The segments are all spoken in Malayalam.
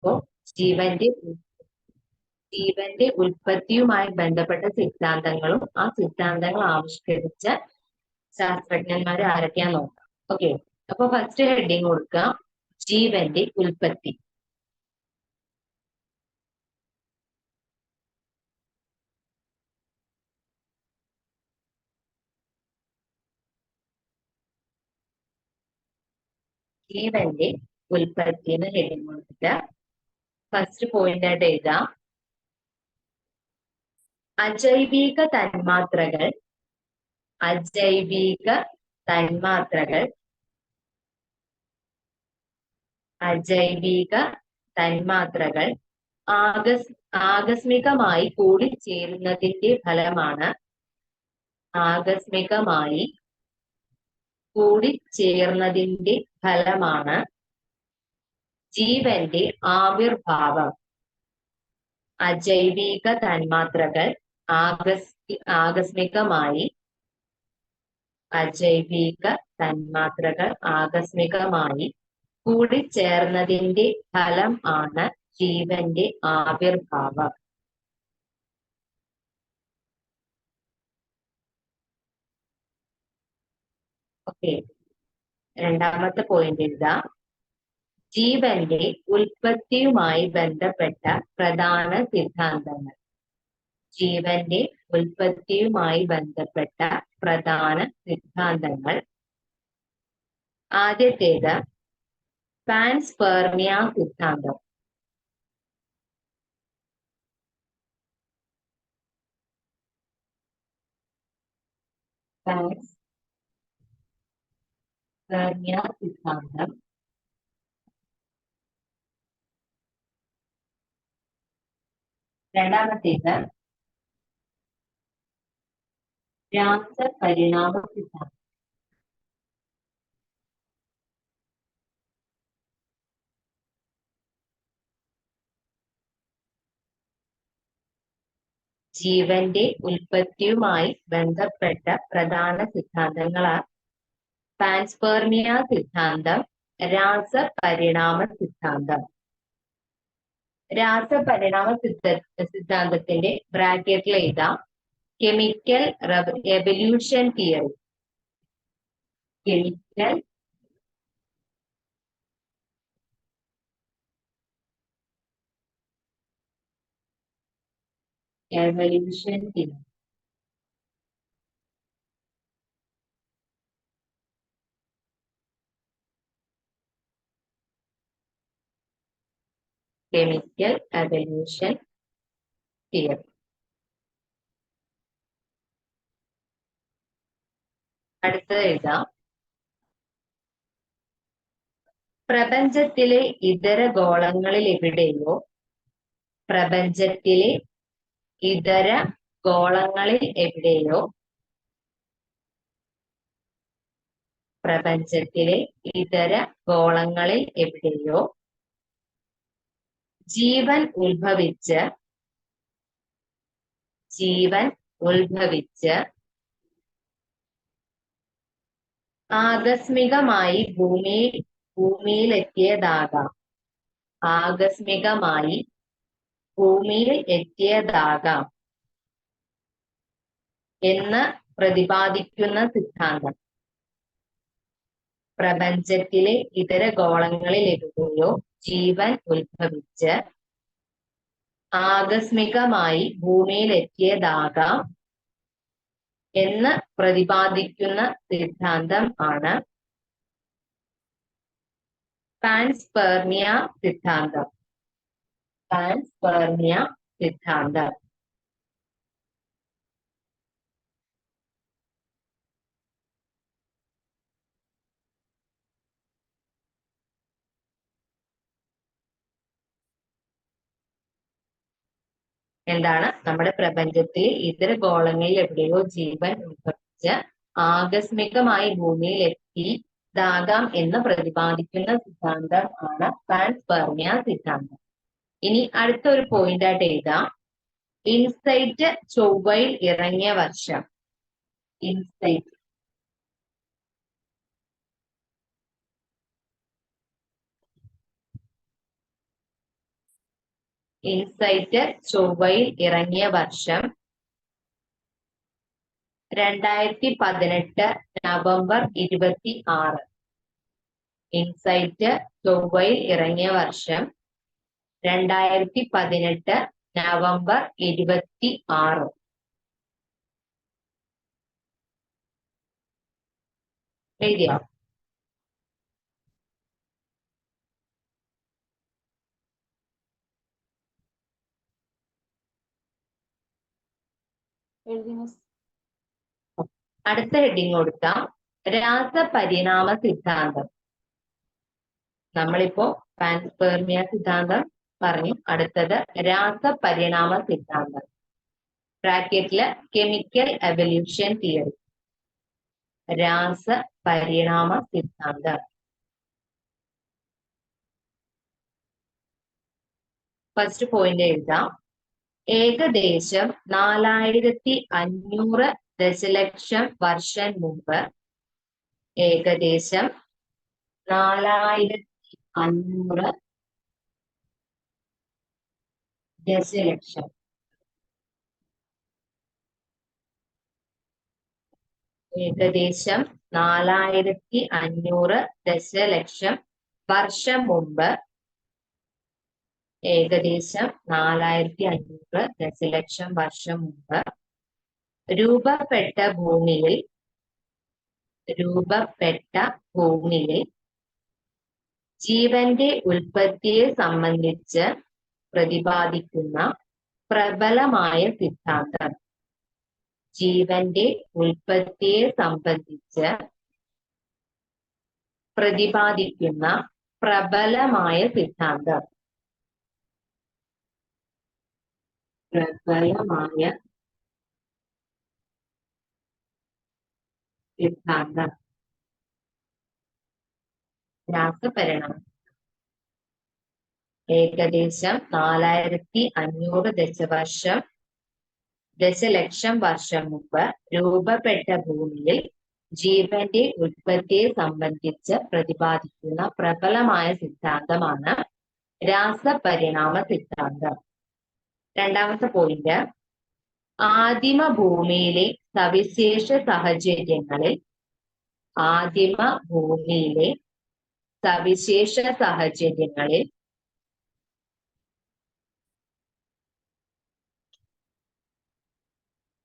അപ്പോ ജീവന്റെ ജീവന്റെ ഉൽപ്പത്തിയുമായി ബന്ധപ്പെട്ട സിദ്ധാന്തങ്ങളും ആ സിദ്ധാന്തങ്ങൾ ആവിഷ്കരിച്ച ശാസ്ത്രജ്ഞന്മാർ ആരൊക്കെയാന്ന് നോക്കാം. ഓക്കെ, അപ്പൊ ഫസ്റ്റ് ഹെഡിങ് കൊടുക്കുക, ജീവന്റെ ഉൽപ്പത്തി. ജീവന്റെ ഉൽപ്പത്തി എന്ന് ഹെഡിങ് കൊടുത്തിട്ട് ഫസ്റ്റ് പോയിന്റ് ആയിട്ട് എഴുതാം, അജൈവിക തന്മാത്രകൾ അജൈവിക തന്മാത്രകൾ അജൈവിക തന്മാത്രകൾ ആകസ്മികമായി കൂടിച്ചേരുന്നതിന്റെ ഫലമാണ് ആകസ്മികമായി കൂടിച്ചേർന്നതിന്റെ ഫലമാണ് ജീവന്റെ ആവിർഭാവം. അജൈവിക തന്മാത്രകൾ ആകസ്മികമായി അജൈവിക തന്മാത്രകൾ ആകസ്മികമായി കൂടിച്ചേർന്നതിന്റെ ഫലം ആണ് ജീവന്റെ ആവിർഭാവം. ഓക്കെ, രണ്ടാമത്തെ പോയിന്റ് ഇതാ, ജീവന്റെ ഉൽപ്പത്തിയുമായി ബന്ധപ്പെട്ട പ്രധാന സിദ്ധാന്തങ്ങൾ. ജീവന്റെ ഉൽപ്പത്തിയുമായി ബന്ധപ്പെട്ട പ്രധാന സിദ്ധാന്തങ്ങൾ. ആദ്യത്തേത് പാൻസ്പെർമിയ സിദ്ധാന്തം. പാൻസ്പെർമിയ സിദ്ധാന്തം. രണ്ടാമത്തേത് രാസപരിണാമ സിദ്ധാന്തം. ജീവന്റെ ഉൽപ്പത്തിയുമായി ബന്ധപ്പെട്ട പ്രധാന സിദ്ധാന്തങ്ങളാണ് പാൻസ്പെർമിയ സിദ്ധാന്തം, രാസപരിണാമ സിദ്ധാന്തം. രാസപരിണാമ സിദ്ധാന്തത്തിന്റെ ബ്രാക്കറ്റിൽ എഴുതാം, chemical evolution theory. Chemical evolution theory. Chemical evolution theory. അടുത്തത് എഴുതാം, പ്രപഞ്ചത്തിലെ ഇതര ഗോളങ്ങളിൽ എവിടെയോ പ്രപഞ്ചത്തിലെ ഇതര ഗോളങ്ങളിൽ എവിടെയോ പ്രപഞ്ചത്തിലെ ഇതര ഗോളങ്ങളിൽ എവിടെയോ ജീവൻ ഉത്ഭവിച്ച് ആകസ്മികമായി ഭൂമിയിൽ എത്തിയതാകാം എന്ന് പ്രതിപാദിക്കുന്ന സിദ്ധാന്തം. പ്രപഞ്ചത്തിലെ ഇതര ഗോളങ്ങളിൽ എവിടെയോ ജീവൻ ഉത്ഭവിച്ച് ആകസ്മികമായി ഭൂമിയിൽ എത്തിയതാകാം എന്ന് പ്രതിപാദിക്കുന്ന സിദ്ധാന്തം ആണ് പാൻസ്പെർമിയ സിദ്ധാന്തം. പാൻസ്പെർമിയ സിദ്ധാന്തം. എന്താണ്? നമ്മുടെ പ്രപഞ്ചത്തിൽ ഇതര ഗോളങ്ങളിൽ എവിടെയോ ജീവൻ ഉത്ഭവിച്ച് ആകസ്മികമായി ഭൂമിയിൽ എത്തിയതാകാം എന്ന് പ്രതിപാദിക്കുന്ന സിദ്ധാന്തം ആണ് പാൻസ്പെർമിയ സിദ്ധാന്തം. ഇനി അടുത്തൊരു പോയിന്റ് ആയിട്ട് എഴുതാം, ഇൻസൈറ്റ് ചൊവ്വയിൽ ഇറങ്ങിയ വർഷം. ഇൻസൈറ്റ് ഇൻസൈറ്റ് ചൊവ്വയിൽ ഇറങ്ങിയ വർഷം 2018 നവംബർ 26. ഇൻസൈറ്റ് ചൊവ്വയിൽ ഇറങ്ങിയ വർഷം 2018 നവംബർ 26. എഴുതിയോ? അടുത്ത ഹെഡിങ് കൊടുക്കാം രാസപരിണാമ സിദ്ധാന്തം. നമ്മളിപ്പോ പാൻസ്പെർമിയ സിദ്ധാന്തം പറഞ്ഞു. അടുത്തത് രാസപരിണാമ സിദ്ധാന്തം. ബ്രാക്കറ്റില് കെമിക്കൽ എവല്യൂഷൻ തിയറി. രാസപരിണാമ സിദ്ധാന്തം. ഫസ്റ്റ് പോയിന്റ് എഴുതാം. ഏകദേശം 4500 ദശലക്ഷം വർഷം മുമ്പ്, ഏകദേശം 4500 ദശലക്ഷം ഏകദേശം 4500 ദശലക്ഷം വർഷം മുമ്പ്, ഏകദേശം 4500 ദശലക്ഷം വർഷം മുമ്പ് രൂപപ്പെട്ട ഭൂമിയിൽ ജീവന്റെ ഉൽപ്പത്തിയെ സംബന്ധിച്ച് പ്രതിപാദിക്കുന്ന പ്രബലമായ സിദ്ധാന്തം. ജീവന്റെ ഉൽപ്പത്തിയെ സംബന്ധിച്ച് പ്രതിപാദിക്കുന്ന പ്രബലമായ സിദ്ധാന്തം. പ്രബലമായ സിദ്ധാന്തം. രാസപരിണാമം. ഏകദേശം 4500 ദശലക്ഷം വർഷം മുമ്പ് രൂപപ്പെട്ട ഭൂമിയിൽ ജീവന്റെ ഉൽപ്പത്തിയെ സംബന്ധിച്ച് പ്രതിപാദിക്കുന്ന പ്രബലമായ സിദ്ധാന്തമാണ് രാസപരിണാമ സിദ്ധാന്തം. രണ്ടാമത്തെ പോയിന്റ്, ആദിമ ഭൂമിയിലെ സവിശേഷ സാഹചര്യങ്ങളിൽ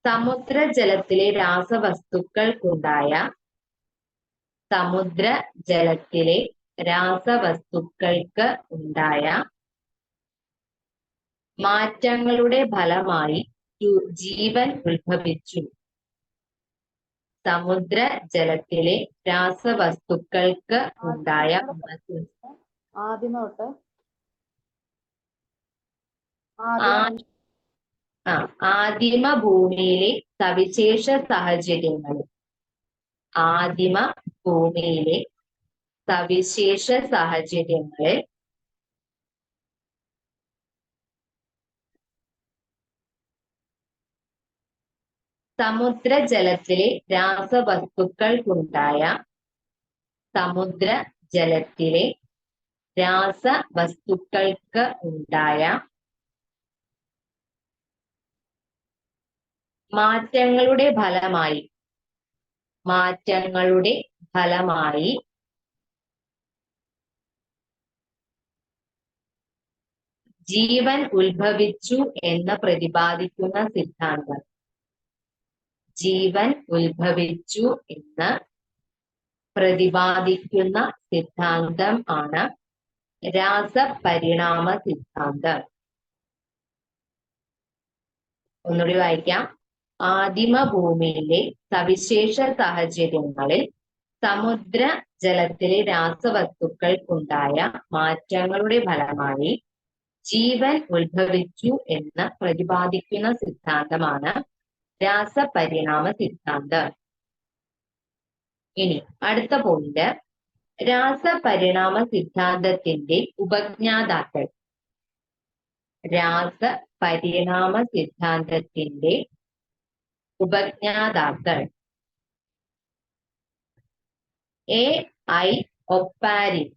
സമുദ്രജലത്തിലെ രാസവസ്തുക്കൾക്ക് ഉണ്ടായ മാറ്റങ്ങളുടെ ഫലമായി ജീവൻ ഉത്ഭവിച്ചു. സമുദ്രജലത്തിലെ രാസവസ്തുക്കൾക്ക് ഉണ്ടായ ആദിമ ഭൂമിയിലെ സവിശേഷ സാഹചര്യങ്ങളിൽ സമുദ്രജലത്തിലെ രാസവസ്തുക്കൾക്കുണ്ടായ മാറ്റങ്ങളുടെ ഫലമായി ജീവൻ ഉത്ഭവിച്ചു എന്ന് പ്രതിപാദിക്കുന്ന സിദ്ധാന്തം. ജീവൻ ഉത്ഭവിച്ചു എന്ന് പ്രതിപാദിക്കുന്ന സിദ്ധാന്തം ആണ് രാസപരിണാമ സിദ്ധാന്തം. ഒന്നുകൂടി വായിക്കാം. ആദിമ ഭൂമിയിലെ സവിശേഷ സാഹചര്യങ്ങളിൽ സമുദ്രജലത്തിലെ രാസവസ്തുക്കൾക്കുണ്ടായ മാറ്റങ്ങളുടെ ഫലമായി ജീവൻ ഉത്ഭവിച്ചു എന്ന് പ്രതിപാദിക്കുന്ന സിദ്ധാന്തമാണ് രാസപരിണാമ സിദ്ധാന്തം. ഇനി അടുത്ത പോയിന്റ്, രാസപരിണാമ സിദ്ധാന്തത്തിന്റെ ഉപജ്ഞാതാക്കൾ. രാസപരിണാമ സിദ്ധാന്തത്തിന്റെ ഉപജ്ഞാതാക്കൾ. A.I. Oparin,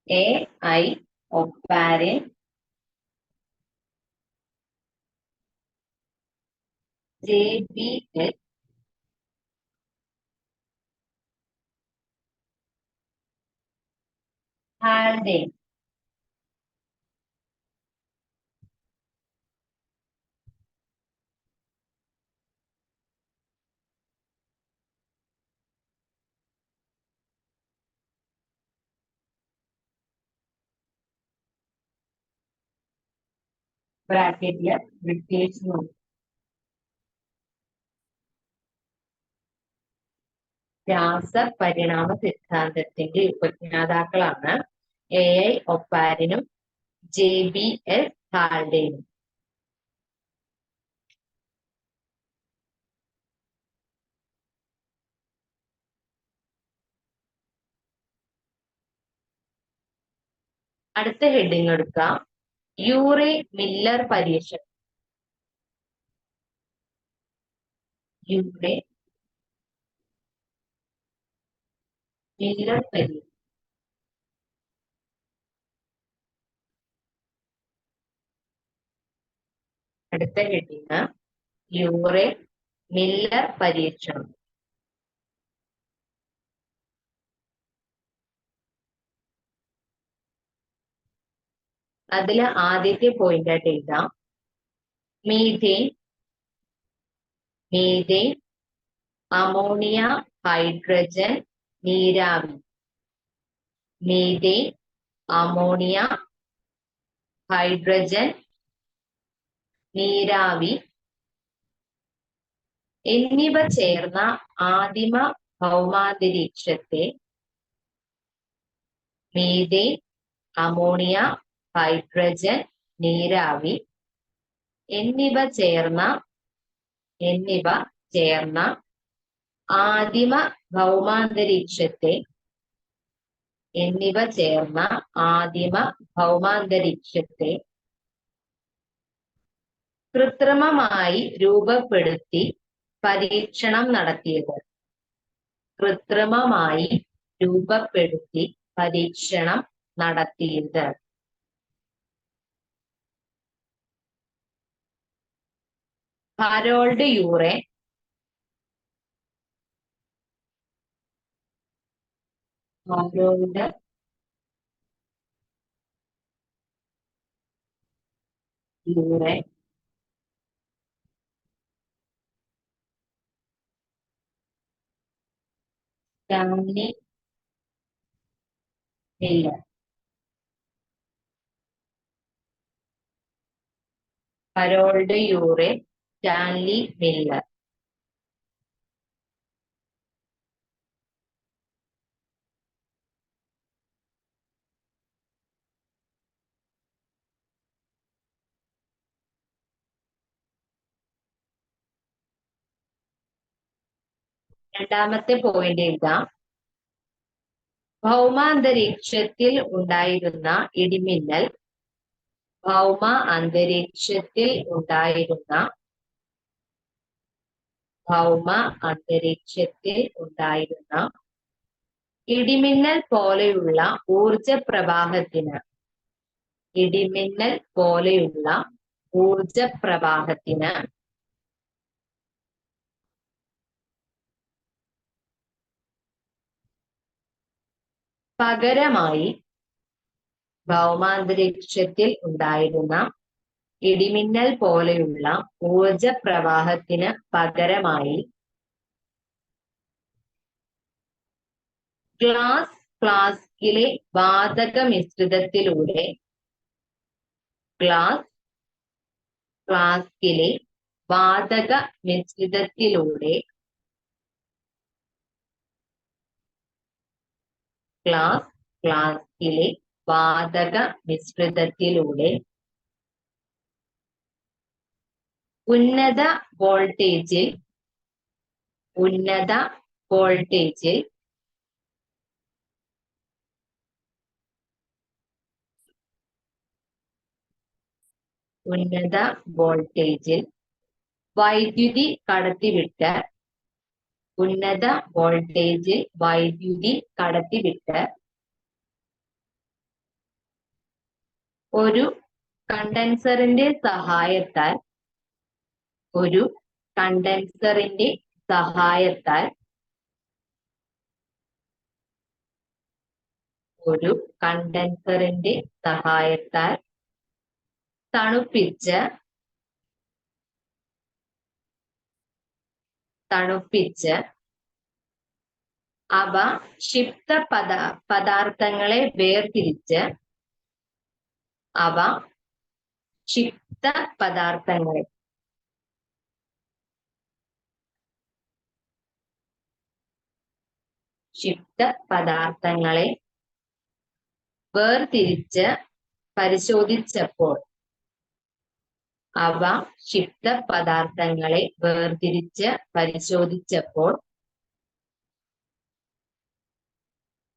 AI Oparin JBL Haldane. ബ്രാക്കറ്റില് ബ്രിട്ടീഷ് രാസപരിണാമ സിദ്ധാന്തത്തിന്റെ ഉപജ്ഞാതാക്കളാണ് AI ഒപ്പാരിനും JBL ഹാൽഡെയ്നും. അടുത്ത ഹെഡിങ് എടുക്കാം, യൂറേ മില്ലർ പരീക്ഷണം. യൂറേ മില്ലർ പരീക്ഷണം. അടുത്ത ഹെഡിങ് യൂറേ മില്ലർ പരീക്ഷണം. അതില് ആദ്യത്തെ പോയിന്റ് ആയിട്ട് എഴുതാം, മീഥേൻ, അമോണിയ, ഹൈഡ്രജൻ, നീരാവി. മീഥേൻ, അമോണിയ, ഹൈഡ്രജൻ, നീരാവി എന്നിവ ചേർന്ന ആദിമ ഭൗമാന്തരീക്ഷത്തെ മീഥേൻ, അമോണിയ, ഹൈഡ്രജൻ, നീരാവി എന്നിവ ചേർന്ന ആദിമ ഭൗമാന്തരീക്ഷത്തെ കൃത്രിമമായി രൂപപ്പെടുത്തി പരീക്ഷണം നടത്തിയത്. Harold Urey, Stanley Miller. Harold Urey, Stanley Miller. രണ്ടാമത്തെ പോയിന്റ് എഴുതാം, ഭൗമാന്തരീക്ഷത്തിൽ ഉണ്ടായിരുന്ന ഇടിമിന്നൽ പോലെയുള്ള ഊർജ പ്രവാഹത്തിന് പകരമായി ഭൗമാന്തരീക്ഷത്തിൽ ഉണ്ടായിരുന്ന ഇടിമിന്നൽ പോലെയുള്ള ഊർജ പ്രവാഹത്തിന് പകരമായി ഗ്ലാസ് ഫ്ലാസ്കിലെ വാതക മിശ്രിതത്തിലൂടെ ഉന്നത വോൾട്ടേജിൽ വൈദ്യുതി കടത്തിവിട്ട് ഒരു കണ്ടൻസറിന്റെ സഹായത്താൽ ഒരു കണ്ടൻസറിന്റെ സഹായത്താൽ ഒരു കണ്ടൻസറിന്റെ സഹായത്താൽ തണുപ്പിച്ച് അവ ക്ഷിപ്ത പദാർത്ഥങ്ങളെ വേർതിരിച്ച് പരിശോധിച്ചപ്പോൾ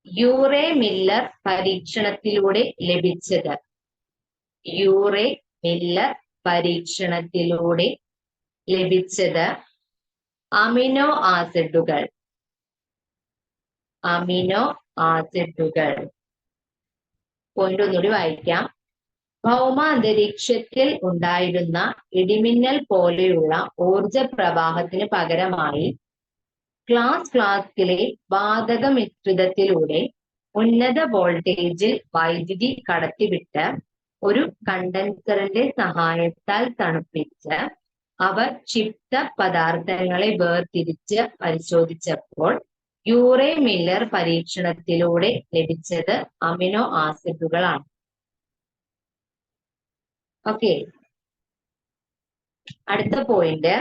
യൂറേ മില്ലർ പരീക്ഷണത്തിലൂടെ ലഭിച്ചത് അമിനോ ആസിഡുകൾ പോയിന്റ് ഒന്നുകൂടി വായിക്കാം. ഭൗമ അന്തരീക്ഷത്തിൽ ഉണ്ടായിരുന്ന ഇടിമിന്നൽ പോലെയുള്ള ഊർജ പ്രവാഹത്തിന് പകരമായി ഗ്ലാസ് ഫ്ലാസ്കിലെ വാതക മിശ്രിതത്തിലൂടെ ഉന്നത വോൾട്ടേജിൽ വൈദ്യുതി കടത്തിവിട്ട് ഒരു കണ്ടൻസറിന്റെ സഹായത്താൽ തണുപ്പിച്ച് അവ ക്ഷിപ്ത പദാർത്ഥങ്ങളെ വേർതിരിച്ച് പരിശോധിച്ചപ്പോൾ യൂറേ മില്ലർ പരീക്ഷണത്തിലൂടെ ലഭിച്ചത് അമിനോ ആസിഡുകളാണ്. ഓക്കെ, അടുത്ത പോയിന്റ്,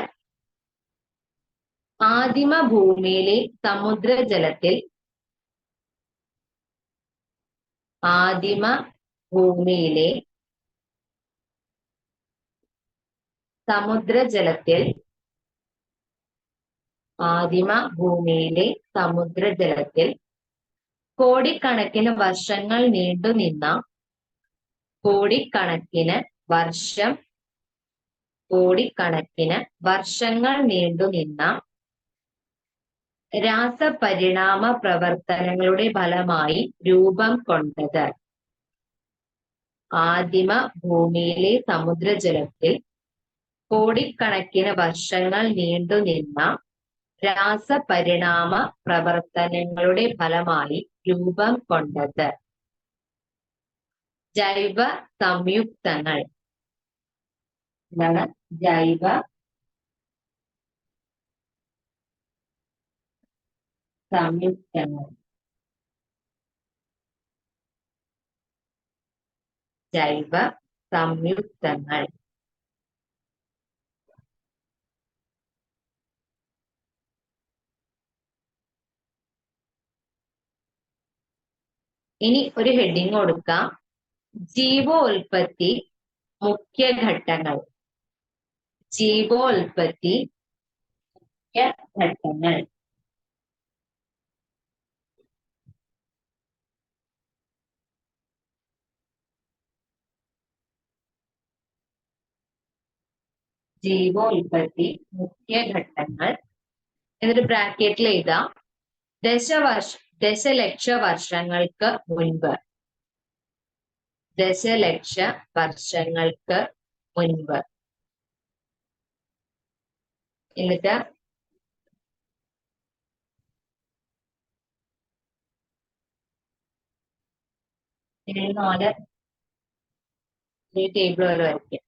ആദിമ ഭൂമിയിലെ സമുദ്രജലത്തിൽ കോടിക്കണക്കിന് വർഷങ്ങൾ നീണ്ടുനിന്ന രാസപരിണാമ പ്രവർത്തനങ്ങളുടെ ഫലമായി രൂപം കൊണ്ടത്. ആദിമ ഭൂമിയിലെ സമുദ്രജലത്തിൽ കോടിക്കണക്കിന് വർഷങ്ങൾ നീണ്ടുനിന്ന രാസപരിണാമ പ്രവർത്തനങ്ങളുടെ ഫലമായി രൂപം കൊണ്ടത്. ജൈവ സംയുക്തങ്ങൾ. എന്താണ് ജൈവ സംയുക്തങ്ങൾ? ജൈവ സംയുക്തങ്ങൾ. ഇനി ഒരു ഹെഡിങ് കൊടുക്കാം, ജീവോൽപത്തി മുഖ്യഘട്ടങ്ങൾ. ജീവോൽപത്തി മുഖ്യഘട്ടങ്ങൾ. ജീവോൽപത്തി മുഖ്യഘട്ടങ്ങൾ എന്നൊരു ബ്രാക്കറ്റിൽ എഴുതാം. ദശലക്ഷ വർഷങ്ങൾക്ക് മുൻപ് എന്നിട്ട് ടേബിൾ വരെ വരയ്ക്കാം.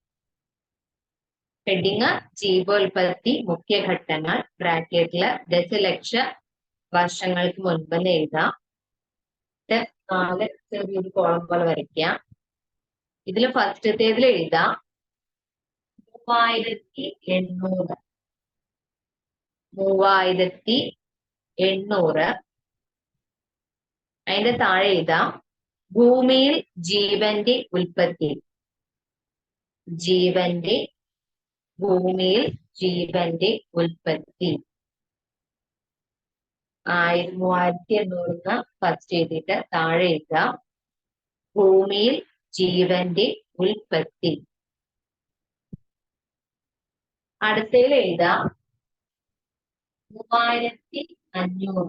ഹെഡിങ് ജീവോൽപത്തി മുഖ്യഘട്ടങ്ങൾ, ബ്രാക്കറ്റില് ദശലക്ഷ വർഷങ്ങൾക്ക് മുൻപെന്ന് എഴുതാം. 4 ചെറിയൊരു കോളം പോലെ വരയ്ക്കാം. ഇതില് ഫസ്റ്റത്തേതിൽ എഴുതാം 3800. അതിന്റെ താഴെ എഴുതാം ഭൂമിയിൽ ജീവന്റെ ഉൽപ്പത്തി. ഭൂമിയിൽ ജീവന്റെ ഉൽപ്പത്തി 3800 ഫസ്റ്റ് എഴുതിയിട്ട് താഴെ എഴുതാം ഭൂമിയിൽ ജീവന്റെ ഉൽപ്പത്തി. അടുത്തതിൽ എഴുതാം 3500.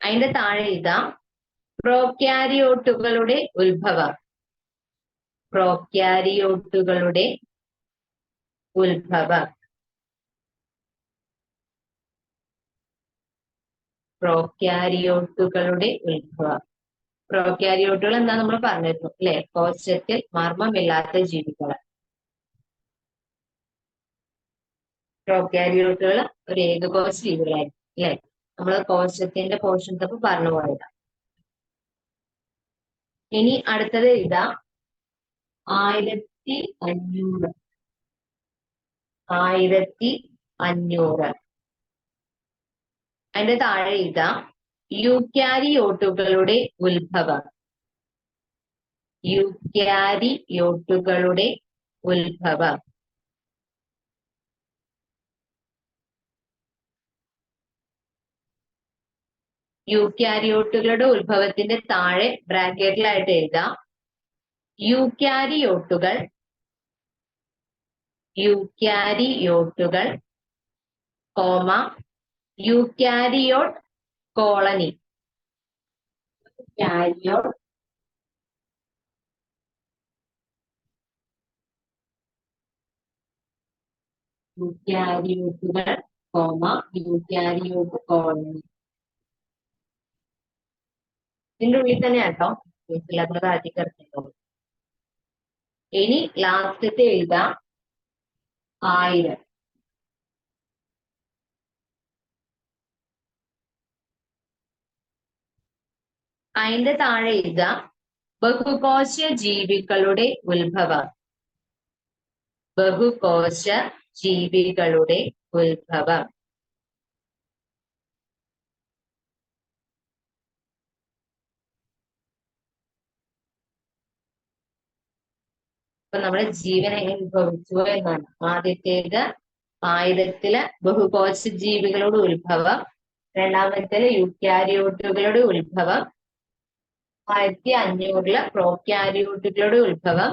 അതിന്റെ താഴെ ഇതാ പ്രോക്യാരിയോട്ടുകളുടെ ഉത്ഭവം. പ്രോക്യാരിയോട്ടുകളുടെ ഉത്ഭവം. പ്രോക്യാരിയോട്ടുകളുടെ ഉത്ഭവം. പ്രോക്യാരിയോട്ടുകൾ എന്താ നമ്മൾ പറഞ്ഞിരുന്നു അല്ലെ? കോശത്തിൽ മർമ്മമില്ലാത്ത ജീവികൾ. പ്രോക്യാരിയോട്ടുകൾ ഒരു ഏകകോശ ജീവികളായിരിക്കും അല്ലെ? നമ്മൾ കോശത്തിന്റെ പോഷൻസ് ഒക്കെ പറഞ്ഞു പോയതാ. ഇനി അടുത്തത് ഇതാ 1500. 1500. അതിന്റെ താഴെ ഇതാ യൂക്യാരിയോട്ടുകളുടെ ഉത്ഭവം. യൂക്യാരിയോട്ടുകളുടെ ഉത്ഭവം. യൂക്യാരിയോട്ടുകളുടെ ഉത്ഭവത്തിന്റെ താഴെ ബ്രാക്കറ്റിലായിട്ട് എഴുതാം യൂക്യാരിയോട്ടുകൾ. യൂക്യാരിയോട്ടുകൾ കോമ യൂക്യാരിയോട്ട് കോളനി. യൂക്യാരിയോട്ട് യൂക്യാരിയോട്ടുകൾ കോമ യൂക്യാരിയോട്ട് കോളനി. ഇതിന്റെ ഉള്ളിൽ തന്നെ കേട്ടോ സിലബസ് അധികം. ഇനി ലാസ്റ്റത്തെ എഴുതാം 1000. അതിന്റെ താഴെ എഴുതാം ബഹുകോശ ജീവികളുടെ ഉത്ഭവം. ബഹുകോശ ജീവികളുടെ ഉത്ഭവം. അപ്പൊ നമ്മുടെ ജീവൻ എങ്ങനെ ഉത്ഭവിച്ചു എന്നാണ്. ആദ്യത്തേത് 1000 ബഹുകോശ ജീവികളുടെ ഉത്ഭവം. രണ്ടാമത്തേത് യൂക്യാരിയോട്ടുകളുടെ ഉത്ഭവം. 1500 പ്രോക്യാരിയോട്ടുകളുടെ ഉത്ഭവം.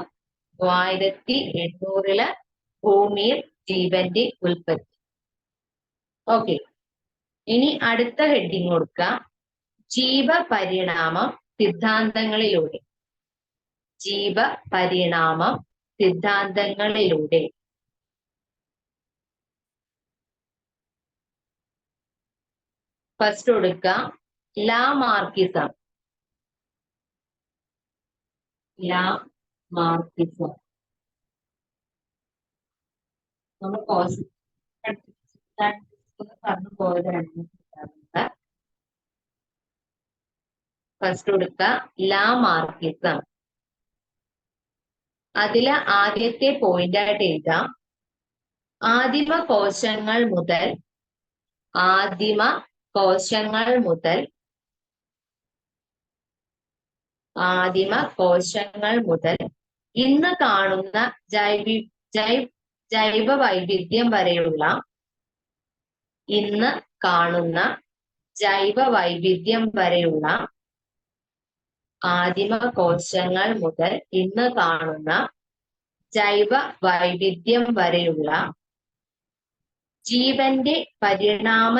1800 ഭൂമിയിൽ ജീവന്റെ ഉൽപ്പത്തി. ഓക്കെ, ഇനി അടുത്ത ഹെഡിങ് കൊടുക്കാം ജീവപരിണാമം സിദ്ധാന്തങ്ങളിലൂടെ. ജീവപരിണാമം സിദ്ധാന്തങ്ങളിലൂടെ. ഫസ്റ്റ് കൊടുക്കാം ലാമാർക്കിസം. ലാമാർക്കിസം നമ്മൾ പറഞ്ഞു പോയതാണ്. ഫസ്റ്റ് കൊടുക്ക ലാമാർക്കിസം. അതില് ആദ്യത്തെ പോയിന്റ് ആയിട്ട് എഴുതാം ആദിമ കോശങ്ങൾ മുതൽ ഇന്ന് കാണുന്ന ജൈവ വൈവിധ്യം വരെയുള്ള ആദിമ കോശങ്ങൾ മുതൽ ഇന്ന് കാണുന്ന ജൈവ വൈവിധ്യം വരെയുള്ള ജീവന്റെ പരിണാമ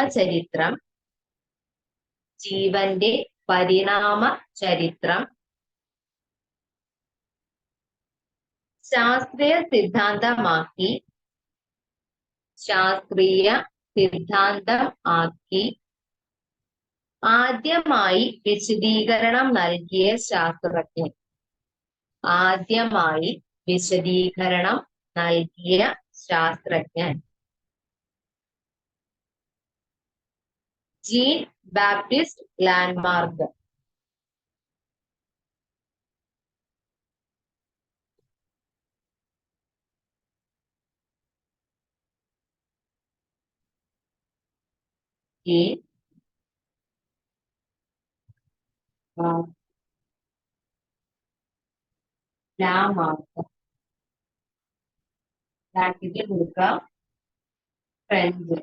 ചരിത്രം ശാസ്ത്രീയ സിദ്ധാന്തം ആക്കി ആദ്യമായി വിശദീകരണം നൽകിയ ശാസ്ത്രജ്ഞൻ ജീൻ ബാപ്റ്റിസ്റ്റ് ലാൻഡ്മാർക്ക്. ലാൻഡ്മാർക്ക് ബ്രാക്കറ്റിൽ കൊടുക്കുക ഫ്രഞ്ച്.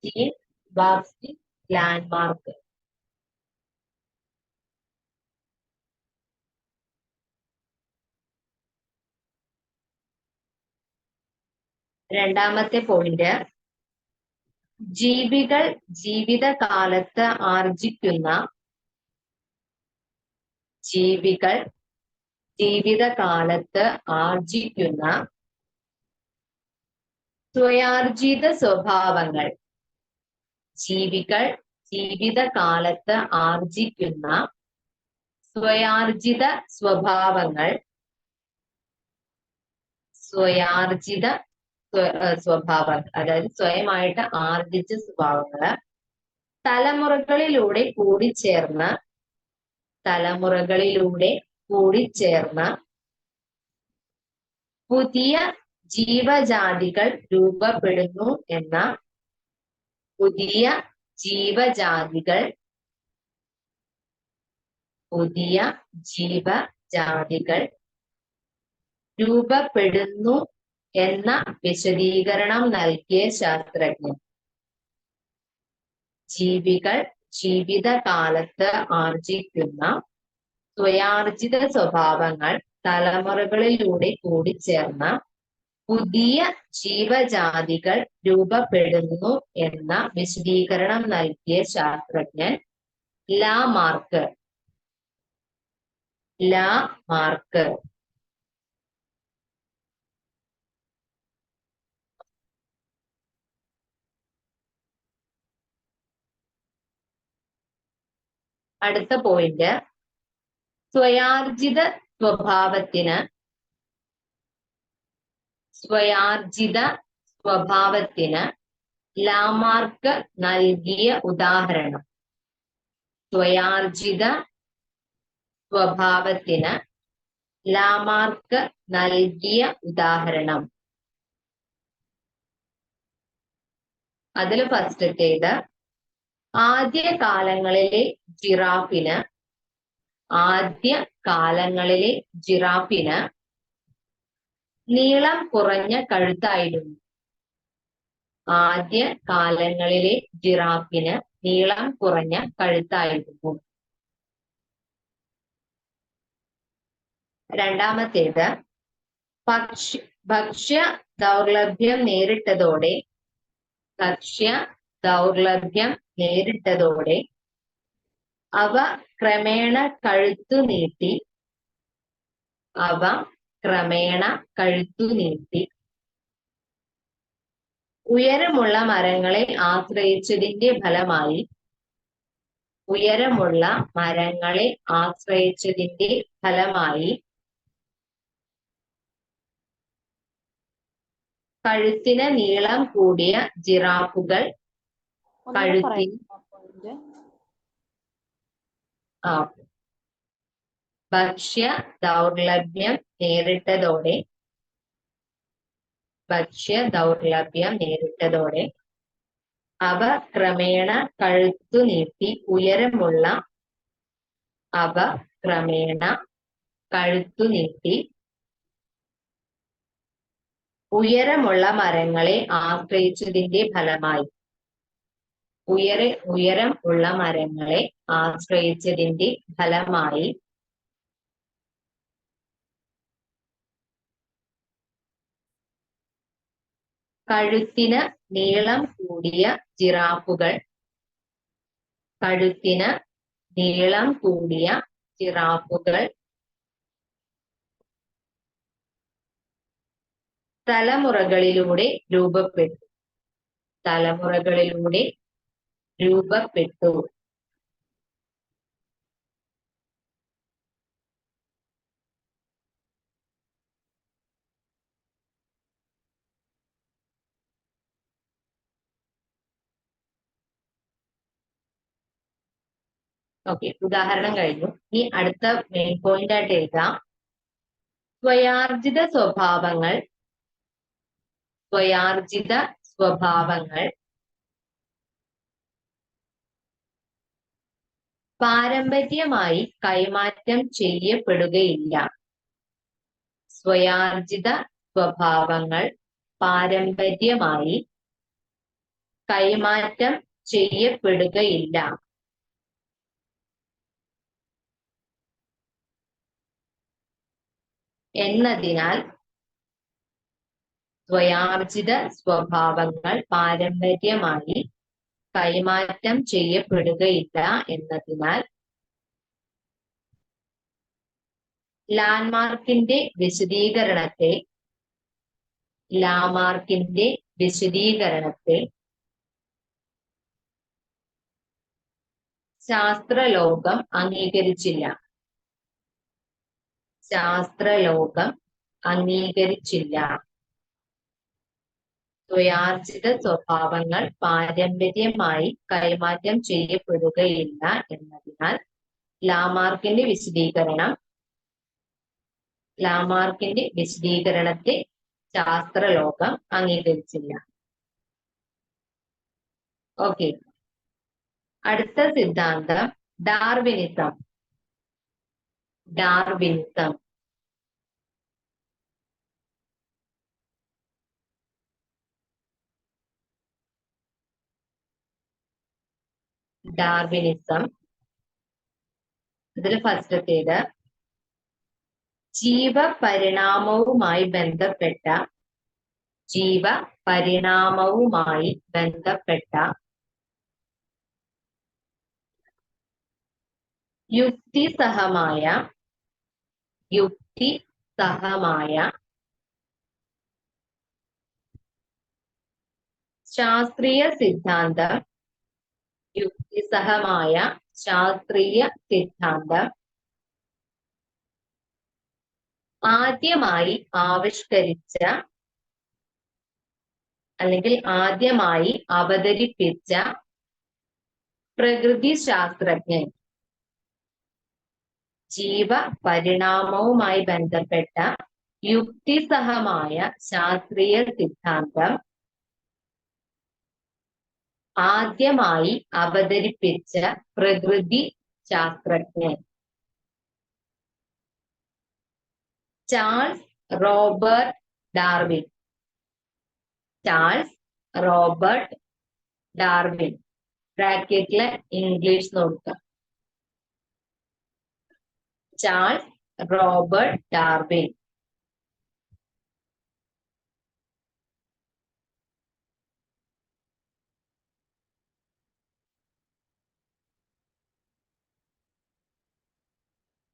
Gene Baptist landmark. രണ്ടാമത്തെ പോയിന്റ്, ജീവികൾ ജീവിതകാലത്ത് ആർജിക്കുന്ന ജീവികൾ ജീവിതകാലത്ത് ആർജിക്കുന്ന സ്വയാർജിത സ്വഭാവങ്ങൾ. ജീവികൾ ജീവിതകാലത്ത് ആർജിക്കുന്ന സ്വയാർജിത സ്വഭാവങ്ങൾ സ്വഭാവങ്ങൾ അതായത് സ്വയമായിട്ട് ആർജിച്ച സ്വഭാവങ്ങള് തലമുറകളിലൂടെ കൂടിച്ചേർന്ന പുതിയ ജീവജാതികൾ രൂപപ്പെടുന്നു എന്ന പുതിയ ജീവജാതികൾ രൂപപ്പെടുന്നു എന്ന വിശദീകരണം നൽകിയ ശാസ്ത്രജ്ഞൻ. ജീവികൾ ജീവിതകാലത്ത് ആർജിക്കുന്ന സ്വയാർജിത സ്വഭാവങ്ങൾ തലമുറകളിലൂടെ കൂടിച്ചേർന്ന പുതിയ ജീവജാതികൾ രൂപപ്പെടുന്നു എന്ന വിശദീകരണം നൽകിയ ശാസ്ത്രജ്ഞൻ ലാമാർക്ക്. അടുത്ത പോയിന്റ്, സ്വയാർജിത സ്വഭാവത്തിന് ലാമാർക്ക് നൽകിയ ഉദാഹരണം. സ്വയാർജിത സ്വഭാവത്തിന് ലാമാർക്ക് നൽകിയ ഉദാഹരണം. അതിൽ ഫസ്റ്റത്തേത്, ആദ്യ കാലങ്ങളിലെ ജിറാഫിന് നീളം കുറഞ്ഞ കഴുത്തായിരുന്നു. ആദ്യ കാലങ്ങളിലെ ജിറാഫിന് നീളം കുറഞ്ഞ കഴുത്തായിരുന്നു. രണ്ടാമത്തേത്, ഭക്ഷ്യ ദൗർലഭ്യം നേരിട്ടതോടെ അവ ക്രമേണ കഴുത്തു നീട്ടി ഉയരമുള്ള മരങ്ങളെ ആശ്രയിച്ചതിന്റെ ഫലമായി കഴുത്തിന് നീളം കൂടിയ ജിറാഫുകൾ ഭക്ഷ്യ ദൗർലഭ്യം നേരിട്ടതോടെ അവ ക്രമേണ കഴുത്തു നീട്ടി ഉയരമുള്ള മരങ്ങളെ ആശ്രയിച്ചതിന്റെ ഫലമായി കഴുത്തിന് നീളം കൂടിയ ജിറാഫുകൾ തലമുറകളിലൂടെ രൂപപ്പെട്ടു. ഓക്കെ, ഉദാഹരണം കഴിഞ്ഞു. ഇനി അടുത്ത മെയിൻ പോയിന്റ് ആയിട്ട് എഴുതാം. സ്വയാർജിത സ്വഭാവങ്ങൾ പാരമ്പര്യമായി കൈമാറ്റം ചെയ്യപ്പെടുകയില്ല. സ്വയാർജിത സ്വഭാവങ്ങൾ പാരമ്പര്യമായി കൈമാറ്റം ചെയ്യപ്പെടുകയില്ല. എന്നതിനാൽ സ്വയാർജിത സ്വഭാവങ്ങൾ പാരമ്പര്യമായി കൈമാറ്റം ചെയ്യപ്പെടുകയില്ല എന്നതിനാൽ ലാമാർക്കിന്റെ വിശദീകരണത്തെ ശാസ്ത്രലോകം അംഗീകരിച്ചില്ല. സ്വയാർജിത സ്വഭാവങ്ങൾ പാരമ്പര്യമായി കൈമാറ്റം ചെയ്യപ്പെടുകയില്ല എന്നതിനാൽ ലാമാർക്കിന്റെ വിശദീകരണത്തെ ശാസ്ത്രലോകം അംഗീകരിച്ചില്ല. ഓക്കെ, അടുത്ത സിദ്ധാന്തം ഡാർവിനിസം. ഇതിൽ ഫസ്റ്റത്തേത് ജീവപരിണാമവുമായി ബന്ധപ്പെട്ട യുക്തിസഹമായ ശാസ്ത്രീയ സിദ്ധാന്തം ആദ്യമായി ആവിഷ്കരിച്ച അല്ലെങ്കിൽ ആദ്യമായി അവതരിപ്പിച്ച പ്രകൃതി ശാസ്ത്രജ്ഞൻ. ജീവപരിണാമവുമായി ബന്ധപ്പെട്ട യുക്തിസഹമായ ശാസ്ത്രീയ സിദ്ധാന്തം ആദ്യമായി അവതരിപ്പിച്ച പ്രകൃതി ശാസ്ത്രജ്ഞൻ ചാൾസ് റോബർട്ട് ഡാർവിൻ. ബ്രാക്കറ്റില് ഇംഗ്ലീഷ് നോക്കുക. Charles Robert Darwin.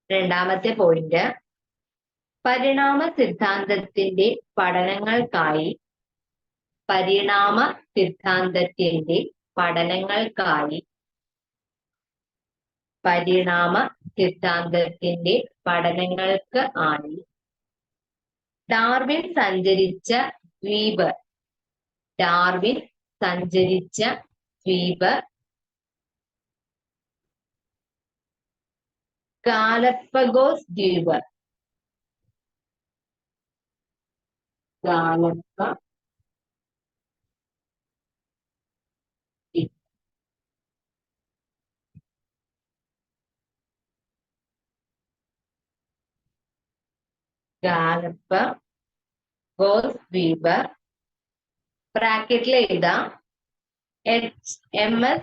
രണ്ടാമത്തെ പോയിന്റ്, പരിണാമ സിദ്ധാന്തത്തിന്റെ പഠനങ്ങൾക്കായി ഡാർവിൻ സഞ്ചരിച്ച ദ്വീപ് ഗാലപ്പഗോസ് ദ്വീപ്. ഗാലപ്പഗോസ് ദ്വീപ് ബ്രാക്കറ്റിൽ എഴുതാം HMS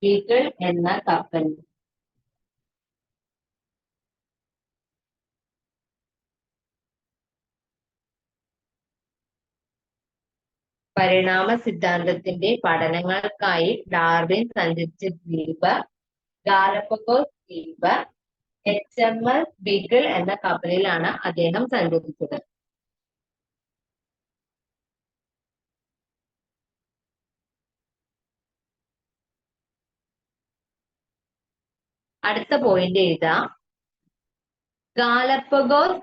ബീഗിൾ എന്ന കപ്പൽ. പരിണാമ സിദ്ധാന്തത്തിന്റെ പഠനങ്ങൾക്കായി ഡാർവിൻ സഞ്ചരിച്ച ദ്വീപ് ഗാലപ്പഗോസ് ദ്വീപ്. HMS ബീഗിൾ എന്ന കപ്പലിലാണ് അദ്ദേഹം സഞ്ചരിച്ചത്. അടുത്ത പോയിന്റ് എഴുതാം. ഗാലപ്പഗോസ്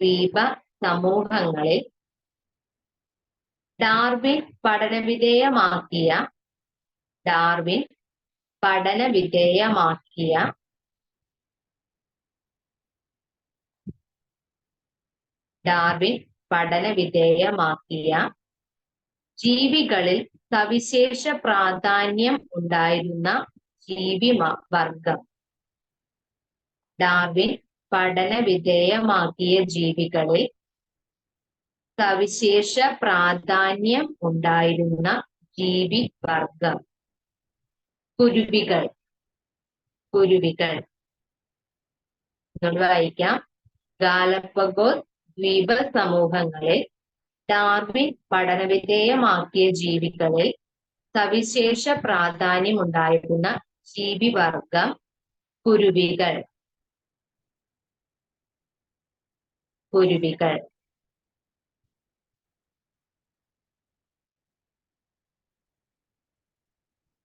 ദ്വീപ സമൂഹങ്ങളിൽ ഡാർവിൻ പഠനവിധേയമാക്കിയ ഡാർവിൻ പഠന വിധേയമാക്കിയ ജീവികളിൽ സവിശേഷ പ്രാധാന്യം ഉണ്ടായിരുന്ന വർഗം. ഡാർവിൻ പഠന വിധേയമാക്കിയ ജീവികളിൽ സവിശേഷ പ്രാധാന്യം ഉണ്ടായിരുന്ന വർഗം. കുരുവികൾ. കുരുവികൾ വായിക്കാം. ഗാലപ്പഗോസ് ദ്വീപ സമൂഹങ്ങളിൽ ഡാർവിൻ പഠനവിധേയമാക്കിയ ജീവികളിൽ സവിശേഷ പ്രാധാന്യം ഉണ്ടായിരുന്ന വർഗം കുരുവികൾ. കുരുവികൾ.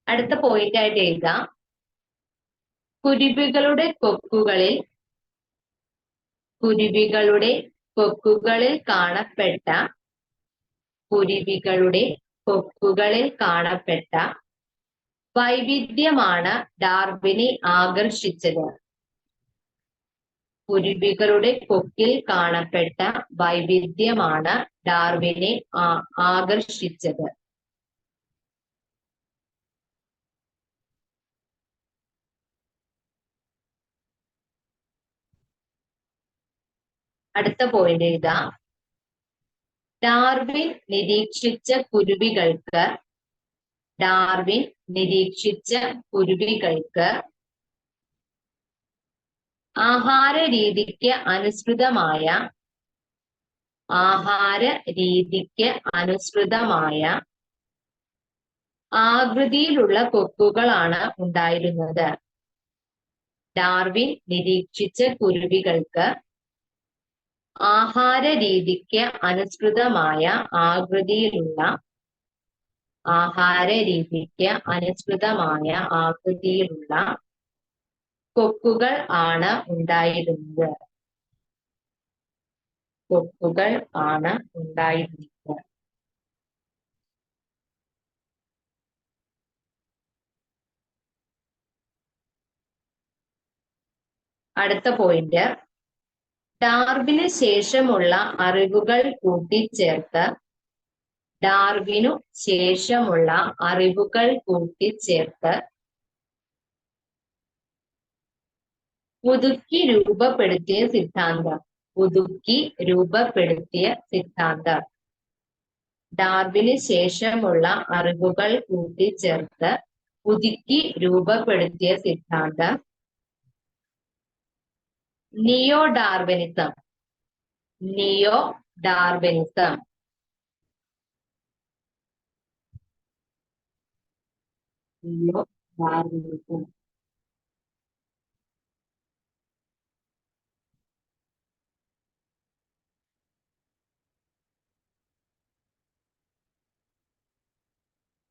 അടുത്ത പോയിന്റ് ആയിട്ട് എഴുതാം. കുരുവികളുടെ കൊക്കുകളിൽ കാണപ്പെട്ട വൈവിധ്യമാണ് ഡാർവിനെ ആകർഷിച്ചത്. കുരുവികളുടെ കൊക്കിൽ കാണപ്പെട്ട വൈവിധ്യമാണ് ഡാർവിനെ ആകർഷിച്ചത്. അടുത്ത പോയിന്റ് ഇതാ. ഡാർവിൻ നിരീക്ഷിച്ച കുരുവികൾക്ക് ആഹാര രീതിക്ക് അനുസൃതമായ ആകൃതിയിലുള്ള കൊക്കുകളാണ് ഉണ്ടായിരുന്നത്. ഡാർവിൻ നിരീക്ഷിച്ച കുരുവികൾക്ക് ആഹാര രീതിക്ക് അനുസൃതമായ ആകൃതിയിലുള്ള കൊക്കുകൾ ആണ് ഉണ്ടായിരുന്നത്. അടുത്ത പോയിന്റ്. ഡാർവിനു ശേഷമുള്ള അറിവുകൾ കൂട്ടിച്ചേർത്ത് പുതുക്കി രൂപപ്പെടുത്തിയ സിദ്ധാന്തം. ഡാർവിനു ശേഷമുള്ള അറിവുകൾ കൂട്ടിച്ചേർത്ത് പുതുക്കി രൂപപ്പെടുത്തിയ സിദ്ധാന്തം നിയോ ഡാർവിനിസം.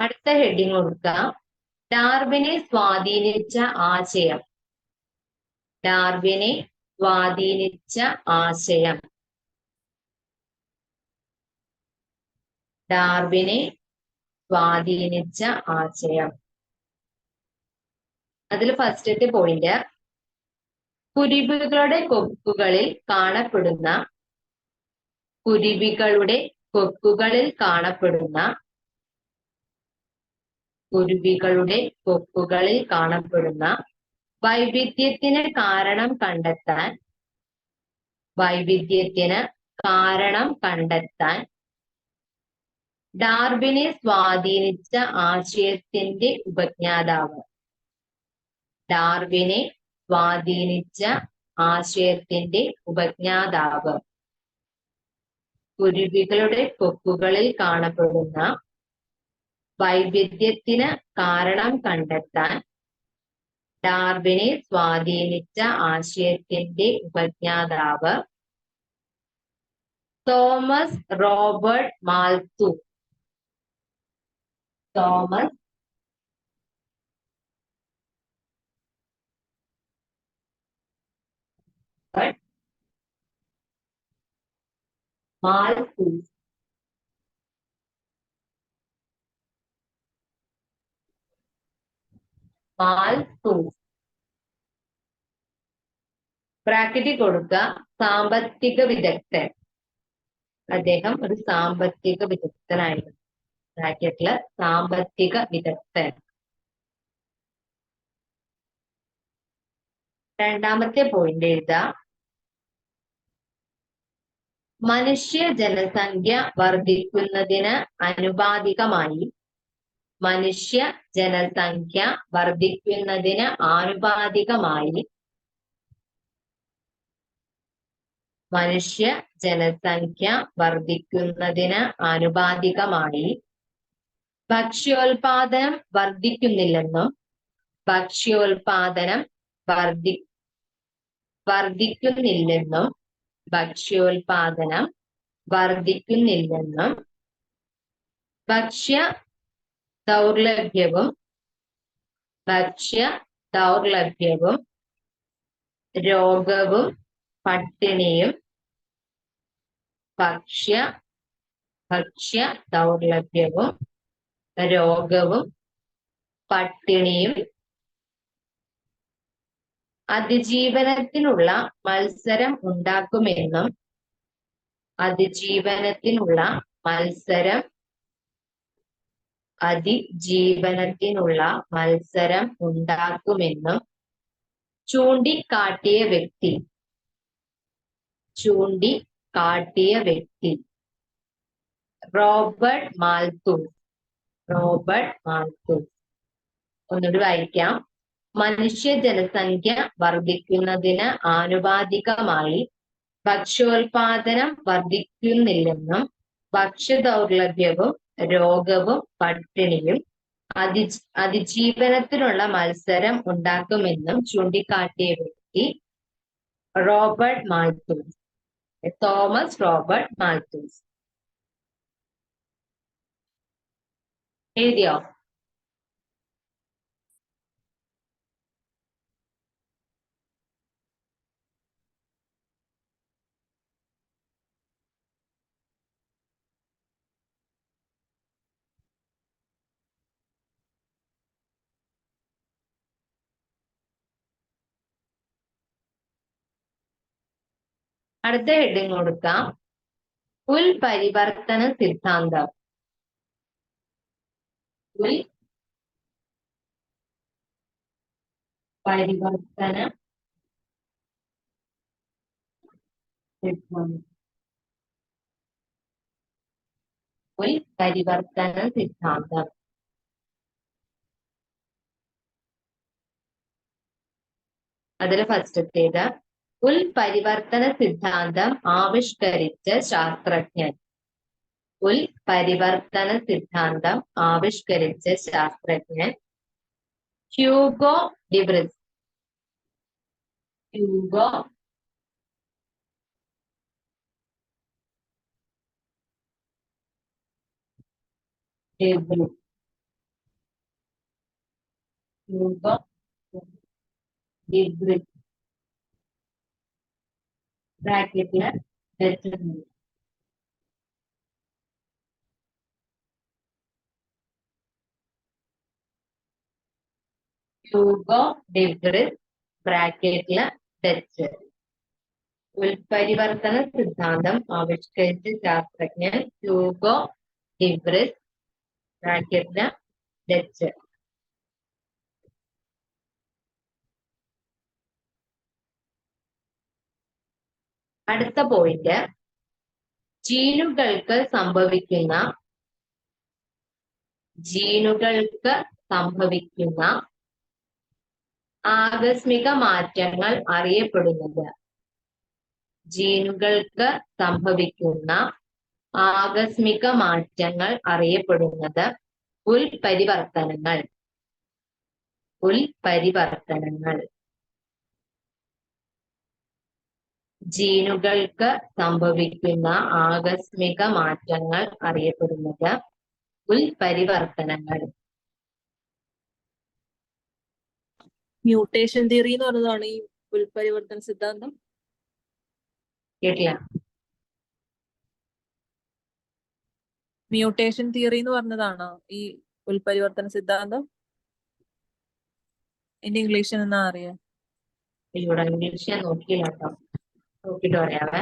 അടുത്ത ഹെഡിങ് കൊടുക്കാം. ഡാർവിനെ സ്വാധീനിച്ച ആശയം. ഡാർവിനെ സ്വാധീനിച്ച ആശയം. അതിൽ ഫസ്റ്റത്തെ പോയിന്റ്. കുരുവികളുടെ കൊക്കുകളിൽ കാണപ്പെടുന്ന വൈവിധ്യത്തിന് കാരണം കണ്ടെത്താൻ ഡാർവിനെ സ്വാധീനിച്ച ആശയത്തിന്റെ ഉപജ്ഞാതാവ്. കുരുവികളുടെ കൊക്കുകളിൽ കാണപ്പെടുന്ന വൈവിധ്യത്തിന് കാരണം കണ്ടെത്താൻ ഡാർവിനെ സ്വാധീനിച്ച ആശയത്തിന്റെ ഉപജ്ഞാതാവ് തോമസ് റോബർട്ട് മാൽത്തു. ബ്രാക്കറ്റിൽ കൊടുക്കുക സാമ്പത്തിക വിദഗ്ധൻ. അദ്ദേഹം ഒരു സാമ്പത്തിക വിദഗ്ധനായിരുന്നു. ബ്രാക്കറ്റില് സാമ്പത്തിക വിദഗ്ധൻ. രണ്ടാമത്തെ പോയിന്റ് എഴുതാം. മനുഷ്യ ജനസംഖ്യ വർദ്ധിക്കുന്നതിന് ആനുപാതികമായി മനുഷ്യ ജനസംഖ്യ വർദ്ധിക്കുന്നതിന് ആനുപാതികമായി മനുഷ്യ ജനസംഖ്യ വർദ്ധിക്കുന്നതിന് ആനുപാതികമായി ഭക്ഷ്യോൽപാദനം വർദ്ധിക്കുന്നില്ലെന്നും ഭക്ഷ്യോൽപാദനം വർദ്ധിക്കുന്നില്ലെന്നും ഭക്ഷ്യോൽപാദനം വർദ്ധിക്കുന്നില്ലെന്നും ഭക്ഷ്യ ദൗർലഭ്യവും രോഗവും പട്ടിണിയും ഭക്ഷ്യ ദൗർലഭ്യവും രോഗവും പട്ടിണിയും അതിജീവനത്തിനുള്ള മത്സരം ഉണ്ടാക്കുമെന്നും അതിജീവനത്തിനുള്ള മത്സരം ഉണ്ടാക്കുമെന്നും ചൂണ്ടിക്കാട്ടിയ വ്യക്തി റോബർട്ട് മാൽത്തൂസ്. ഒന്നുകൂടി വായിക്കാം. മനുഷ്യ ജനസംഖ്യ വർദ്ധിക്കുന്നതിന് ആനുപാതികമായി ഭക്ഷ്യോൽപാദനം വർദ്ധിക്കുന്നില്ലെന്നും ഭക്ഷ്യദൗർലഭ്യവും രോഗവും പട്ടിണിയും അതിജീവനത്തിനുള്ള മത്സരം ഉണ്ടാക്കുമെന്നും ചൂണ്ടിക്കാട്ടിയ വ്യക്തി Robert Malthus. Thomas Robert Malthus. എഴുതിയോ? അടുത്ത ഹെഡിങ് കൊടുക്കാം. ഉൽപരിവർത്തന സിദ്ധാന്തം. ഉൽപരിവർത്തന സിദ്ധാന്തം. അതിൽ ഫസ്റ്റത്തേത് ഉൽപരിവർത്തന സിദ്ധാന്തം ആവിഷ്കരിച്ച ശാസ്ത്രജ്ഞൻ. ഉൽപരിവർത്തന സിദ്ധാന്തം ആവിഷ്കരിച്ച ശാസ്ത്രജ്ഞൻ ഹ്യൂഗോ ഡിവ്രിസ്. ഹ്യൂഗോ ഡിവ്രിസ് ബ്രാക്കറ്റില് ഹ്യൂഗോ ഡിവ്രിസ് ബ്രാക്കറ്റില് ഡച്ച്. ഉൽപരിവർത്തന സിദ്ധാന്തം ആവിഷ്കരിച്ച ശാസ്ത്രജ്ഞൻ ഹ്യൂഗോ ഡിവ്രിസ് ബ്രാക്കറ്റില് ഡച്ച്. അടുത്ത പോയിന്റ് ജീനുകൾക്ക് സംഭവിക്കുന്ന ആകസ്മിക മാറ്റങ്ങൾ അറിയപ്പെടുന്നത്. ജീനുകൾക്ക് സംഭവിക്കുന്ന ആകസ്മിക മാറ്റങ്ങൾ അറിയപ്പെടുന്നത് ഉൽപരിവർത്തനങ്ങൾ. ജീനുകൾക്ക് സംഭവിക്കുന്ന ആകസ്മിക മാറ്റങ്ങൾ അറിയപ്പെടുന്നത് ഉൽപരിവർത്തനങ്ങൾ. മ്യൂട്ടേഷൻ തിയറി എന്ന് പറഞ്ഞതാണ് ഈ ഉൽപരിവർത്തന സിദ്ധാന്തം. കേട്ടില്ല? മ്യൂട്ടേഷൻ തിയറി എന്ന് പറഞ്ഞതാണ് ഈ ഉൽപരിവർത്തന സിദ്ധാന്തം. എന്റെ ഇംഗ്ലീഷിൽ നിന്നാ അറിയാം. ഇവിടെ ഇംഗ്ലീഷ് ഞാൻ നോക്കിയില്ല കേട്ടോ, നോക്കിട്ട് പറയാവേ.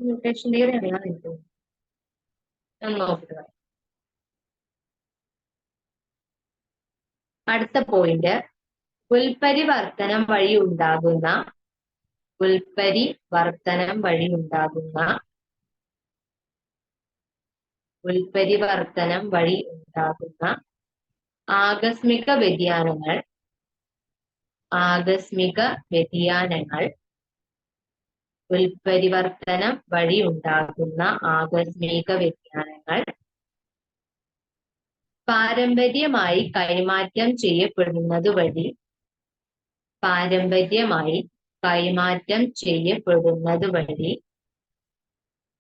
മ്യൂട്ടേഷൻ തിയറി അറിയാൻ എനിക്ക് ഒന്ന് നോക്കുക. അടുത്ത പോയിന്റ്, ഉൽപരിവർത്തനം വഴി ഉണ്ടാകുന്ന ഉൽപരിവർത്തനം വഴി ഉണ്ടാകുന്ന ഉൽപരിവർത്തനം വഴി ഉണ്ടാകുന്ന ആകസ്മിക വ്യതിയാനങ്ങൾ ഉൽപരിവർത്തനം വഴി ഉണ്ടാകുന്ന ആകസ്മിക വ്യതിയാനങ്ങൾ പാരമ്പര്യമായി കൈമാറ്റം ചെയ്യപ്പെടുന്നത് വഴി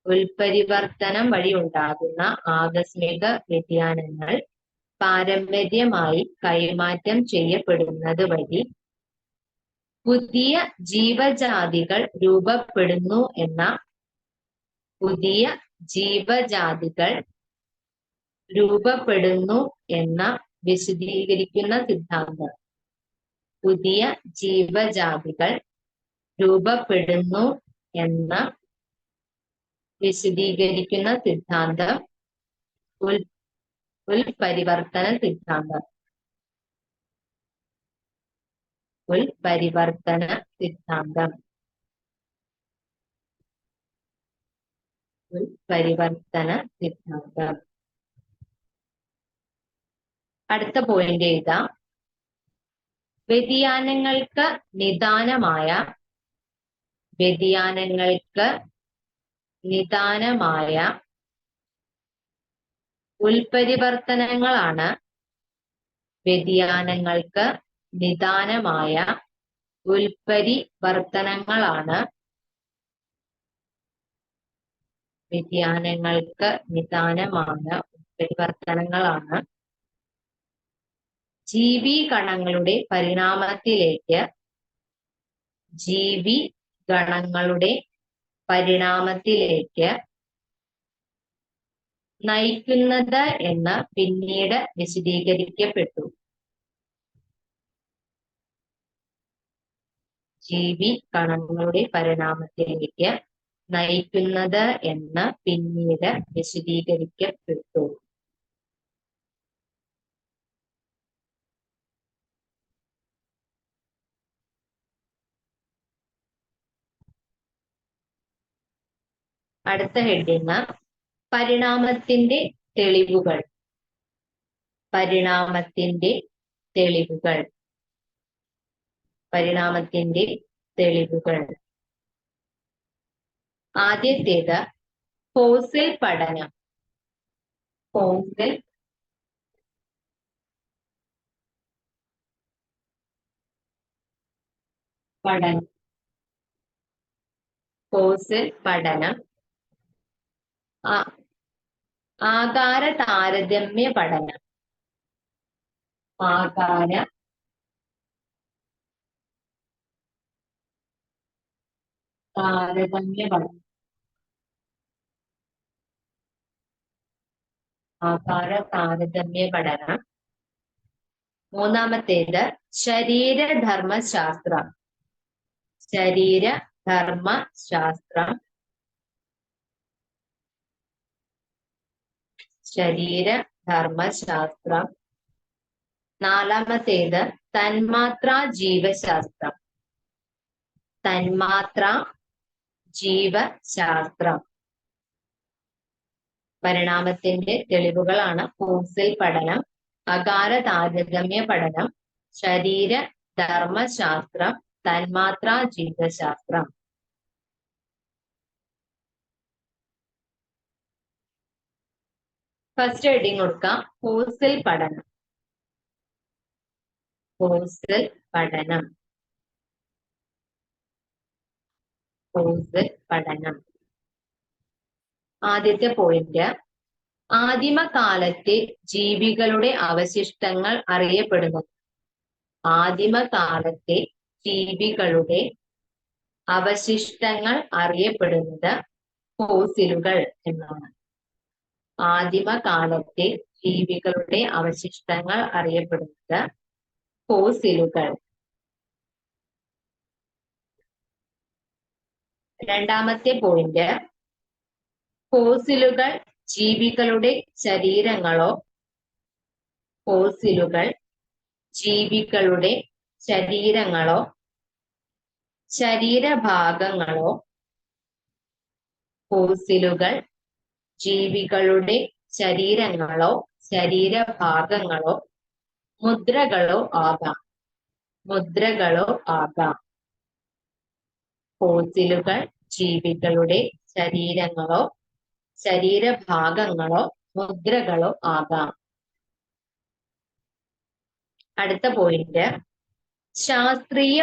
ഉൽപരിവർത്തനം വഴി ഉണ്ടാകുന്ന ആകസ്മിക വ്യതിയാനങ്ങൾ പാരമ്പര്യമായി കൈമാറ്റം ചെയ്യപ്പെടുന്നത് വഴി പുതിയ ജീവജാതികൾ രൂപപ്പെടുന്നു എന്ന വിശദീകരിക്കുന്ന സിദ്ധാന്തം. പുതിയ ജീവജാതികൾ രൂപപ്പെടുന്നു എന്ന വിശദീകരിക്കുന്ന സിദ്ധാന്തം ഉൽപരിവർത്തന സിദ്ധാന്തം. ഉൽപരിവർത്തന സിദ്ധാന്തം. ഉൽപരിവർത്തന സിദ്ധാന്തം. അടുത്ത പോയിന്റ് എഴുതാം. വ്യതിയാനങ്ങൾക്ക് നിദാനമായ ഉൽപരിവർത്തനങ്ങളാണ് ജീവിഗണങ്ങളുടെ പരിണാമത്തിലേക്ക് നയിക്കുന്നത് എന്ന് പിന്നീട് വിശദീകരിക്കപ്പെട്ടു. ജീവികണങ്ങളുടെ പരിണാമത്തിലേക്ക് നയിക്കുന്നത് എന്ന് പിന്നീട് വിശദീകരിക്കപ്പെട്ടു. അടുത്ത ഹെഡിങ്, പരിണാമത്തിന്റെ തെളിവുകൾ. ആദ്യത്തേത് ഫോസിൽ പഠനം. ആകാര താരതമ്യ പഠനം. മൂന്നാമത്തേത് ശരീരധർമ്മശാസ്ത്രം. നാലാമത്തേത് തന്മാത്രാ ജീവശാസ്ത്രം. പരിണാമത്തിന്റെ തെളിവുകളാണ് ഫോസിൽ പഠനം, ആകാര താരതമ്യ പഠനം, ശരീരധർമ്മശാസ്ത്രം, തന്മാത്രാ ജീവശാസ്ത്രം. ഫസ്റ്റ് ഹെഡിങ് കൊടുക്കാം, ഫോസിൽ പഠനം. ആദ്യത്തെ പോയിന്റ്, ആദിമകാലത്തെ ജീവികളുടെ അവശിഷ്ടങ്ങൾ അറിയപ്പെടുന്നത്. ഫോസിലുകൾ എന്നാണ്. ആദിമകാലത്തെ ജീവികളുടെ അവശിഷ്ടങ്ങൾ അറിയപ്പെടുന്നത് ഫോസിലുകൾ. രണ്ടാമത്തെ പോയിന്റ്, ഫോസിലുകൾ ജീവികളുടെ ശരീരങ്ങളോ ഫോസിലുകൾ ജീവികളുടെ ശരീരങ്ങളോ ശരീരഭാഗങ്ങളോ ഫോസിലുകൾ ജീവികളുടെ ശരീരങ്ങളോ ശരീരഭാഗങ്ങളോ മുദ്രകളോ ആകാം. മുദ്രകളോ ആകാം. ഫോസിലുകൾ ജീവികളുടെ ശരീരങ്ങളോ ശരീരഭാഗങ്ങളോ മുദ്രകളോ ആകാം. അടുത്ത പോയിന്റ്, ശാസ്ത്രീയ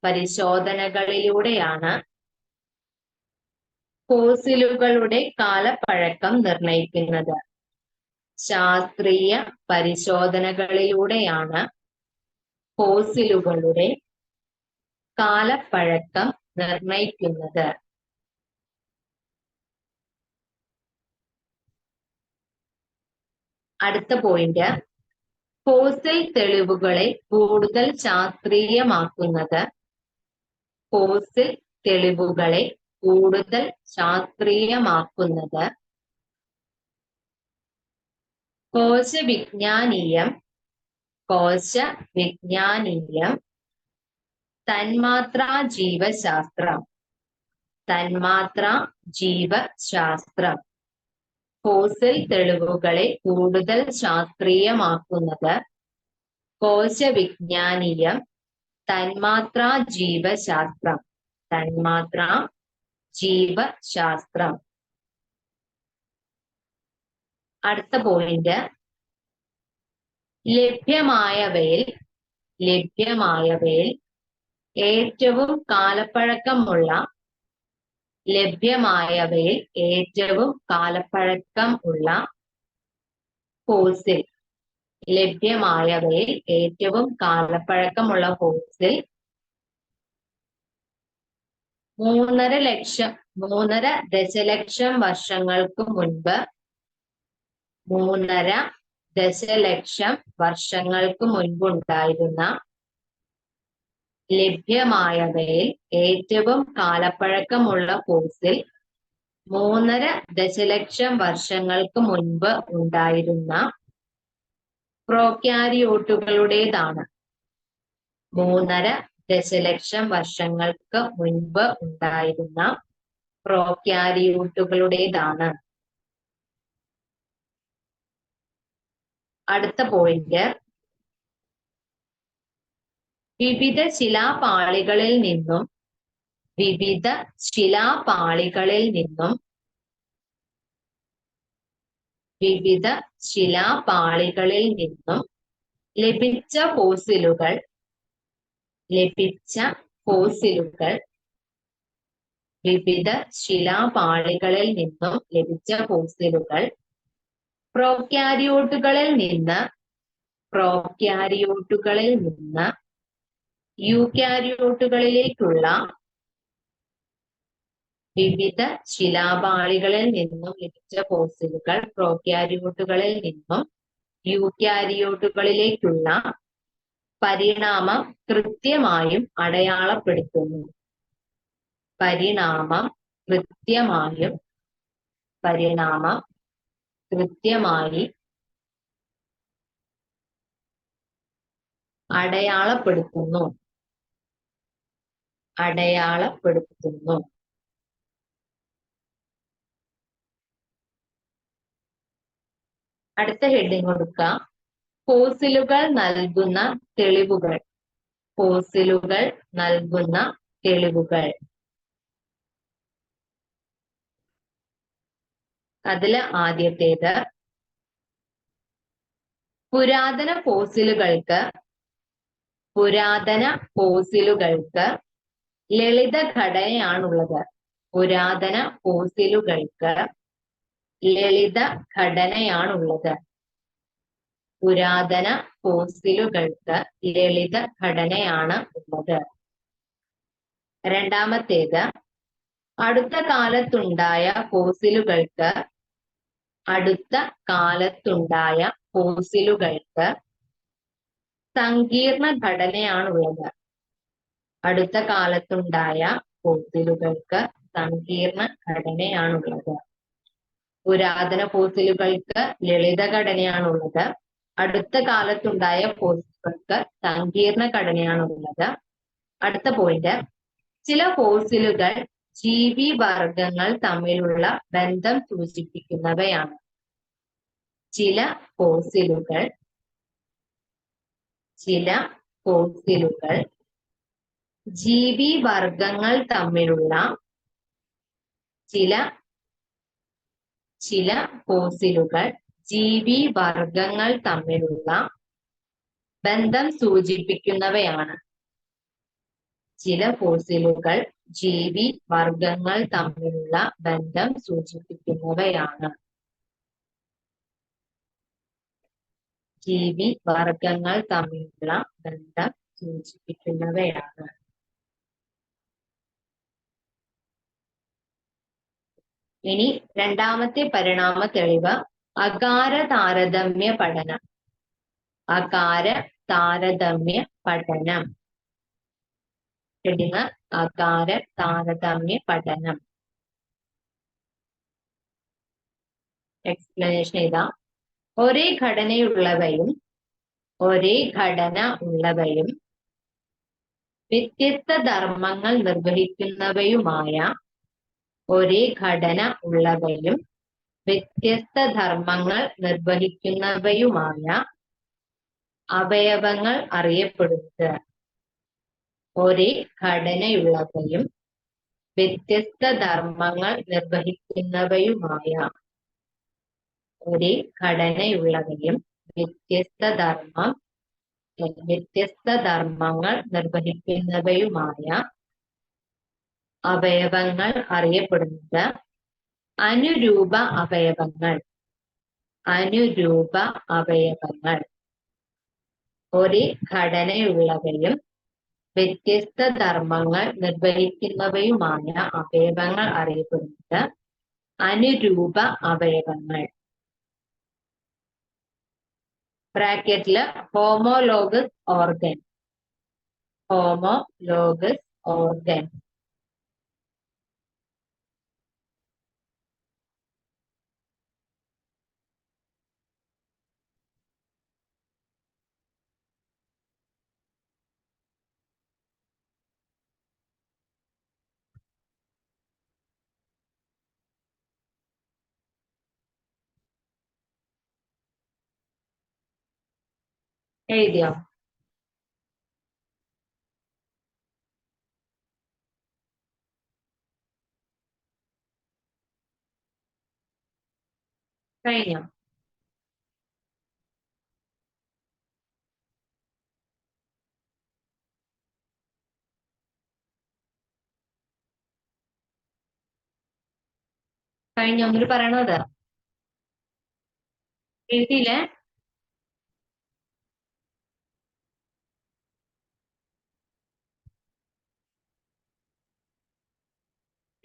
പരിശോധനകളിലൂടെയാണ് ഫോസിലുകളുടെ കാലപ്പഴക്കം നിർണയിക്കുന്നത്. ശാസ്ത്രീയ പരിശോധനകളിലൂടെയാണ് ഫോസിലുകളുടെ കാലപ്പഴക്കം നിർണയിക്കുന്നത്. അടുത്ത പോയിന്റ്, ഫോസിൽ തെളിവുകളെ കൂടുതൽ ശാസ്ത്രീയമാക്കുന്നത് ഫോസിൽ തെളിവുകളെ കൂടുതൽ ശാസ്ത്രീയമാക്കുന്നത് കോശവിജ്ഞാനീയം തന്മാത്രാ ജീവശാസ്ത്രം. ഫോസിൽ തെളിവുകളെ കൂടുതൽ ശാസ്ത്രീയമാക്കുന്നത് കോശവിജ്ഞാനീയം തന്മാത്രാ ജീവശാസ്ത്രം. അടുത്ത പോയിന്റ്, ലഭ്യമായവയിൽ ഏറ്റവും കാലപ്പഴക്കമുള്ള ഫോസിൽ 3.5 ദശലക്ഷം വർഷങ്ങൾക്ക് മുൻപുണ്ടായിരുന്ന ലഭ്യമായവയിൽ ഏറ്റവും കാലപ്പഴക്കമുള്ള ഫോസിൽ 3.5 ദശലക്ഷം വർഷങ്ങൾക്ക് മുൻപ് ഉണ്ടായിരുന്ന പ്രോക്യാരിയോട്ടുകളുടേതാണ്. 3.5 ദശലക്ഷം വർഷങ്ങൾക്ക് മുൻപ് ഉണ്ടായിരുന്ന പ്രോക്യാരിയോട്ടുകളുടേതാണ്. അടുത്ത പോയിന്റ്, വിവിധ ശിലാപാളികളിൽ നിന്നും ലഭിച്ച ഫോസിലുകൾ പ്രോക്യാരിയോട്ടുകളിൽ നിന്ന് യൂക്യാരിയോട്ടുകളിലേക്കുള്ള വിവിധ ശിലാപാളികളിൽ നിന്നും ലഭിച്ച ഫോസിലുകൾ പ്രോക്യാരിയോട്ടുകളിൽ നിന്നും യൂക്യാരിയോട്ടുകളിലേക്കുള്ള പരിണാമം കൃത്യമായും അടയാളപ്പെടുത്തുന്നു. പരിണാമം കൃത്യമായി അടയാളപ്പെടുത്തുന്നു. അടുത്ത ഹെഡിങ് കൊടുക്കുക, ഫോസിലുകൾ നൽകുന്ന തെളിവുകൾ. അതില് ആദ്യത്തേത്, പുരാതന ഫോസിലുകൾക്ക് ലളിത ഘടനയാണുള്ളത്. രണ്ടാമത്തേത്, അടുത്ത കാലത്തുണ്ടായ ഫോസിലുകൾക്ക് സങ്കീർണ ഘടനയാണുള്ളത്. ഫോസിലുകൾക്ക് സങ്കീർണ ഘടനയാണുള്ളത്. പുരാതന ഫോസിലുകൾക്ക് ലളിത ഘടനയാണുള്ളത്. അടുത്ത കാലത്തുണ്ടായ ഫോസിലുകൾക്ക് സങ്കീർണ ഘടനയാണുള്ളത്. അടുത്ത പോയിന്റ്, ചില ഫോസിലുകൾ ജീവി വർഗങ്ങൾ തമ്മിലുള്ള ബന്ധം സൂചിപ്പിക്കുന്നവയാണ്. ചില ഫോസിലുകൾ ജീവി വർഗങ്ങൾ തമ്മിലുള്ള ചില ഫോസിലുകൾ ജീവി വർഗങ്ങൾ തമ്മിലുള്ള ബന്ധം സൂചിപ്പിക്കുന്നവയാണ്. ചില ഫോസിലുകൾ ജീവി വർഗങ്ങൾ തമ്മിലുള്ള ബന്ധം സൂചിപ്പിക്കുന്നവയാണ്. ജീവി വർഗങ്ങൾ തമ്മിലുള്ള ബന്ധം സൂചിപ്പിക്കുന്നവയാണ്. ഇനി രണ്ടാമത്തെ പരിണാമ തെളിവ് അകാര താരതമ്യ പഠനം. അകാര താരതമ്യ പഠനം. ഹെഡിങ് അകാര താരതമ്യ പഠനം. എക്സ്പ്ലനേഷൻ ഇതാ. ഒരേ ഘടന ഉള്ളവയും വ്യത്യസ്ത ധർമ്മങ്ങൾ നിർവഹിക്കുന്നവയുമായ അവയവങ്ങൾ അറിയപ്പെടുന്നത്. ഒരേ ഘടനയുള്ളവയും വ്യത്യസ്ത ധർമ്മങ്ങൾ നിർവഹിക്കുന്നവയുമായ അവയവങ്ങൾ അറിയപ്പെടുന്നത് അനുരൂപ അവയവങ്ങൾ. ഒരേ ഘടനയുള്ളവയും വ്യത്യസ്ത ധർമ്മങ്ങൾ നിർവഹിക്കുന്നവയുമായ അവയവങ്ങൾ അറിയപ്പെടുന്നത് അനുരൂപ അവയവങ്ങൾ. ബ്രാക്കറ്റില് ഹോമോലോഗസ് ഓർഗൻ. എഴുതിയോ? കഴിഞ്ഞോ? കഴിഞ്ഞോ? ഒന്നിട്ട് പറയണത് എഴുതിയില്ലേ?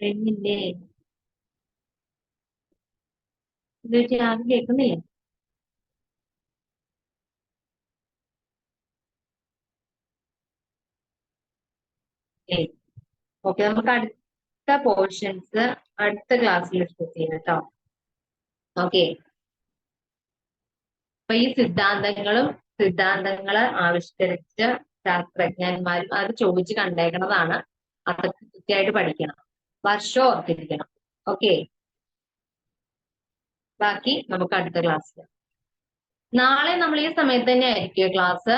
കഴിഞ്ഞില്ലേ? ഇത് ആരും കേൾക്കുന്നില്ലേ? ഓക്കെ, നമുക്ക് അടുത്ത പോർഷൻസ് അടുത്ത ക്ലാസ്സിൽ ഡിസ്കസ് ചെയ്യാം കേട്ടോ. ഓക്കെ, അപ്പൊ ഈ സിദ്ധാന്തങ്ങള് ആവിഷ്കരിച്ച ശാസ്ത്രജ്ഞന്മാരും അത് ചോദിച്ച് കണ്ടേക്കുന്നതാണ്. അതൊക്കെ കൃത്യമായിട്ട് പഠിക്കണം, വർഷം ഓർത്തിരിക്കണം. ഓക്കെ, ബാക്കി നമുക്ക് അടുത്ത ക്ലാസ്സിൽ. നാളെ നമ്മൾ ഈ സമയത്ത് തന്നെ ആയിരിക്കും ക്ലാസ്,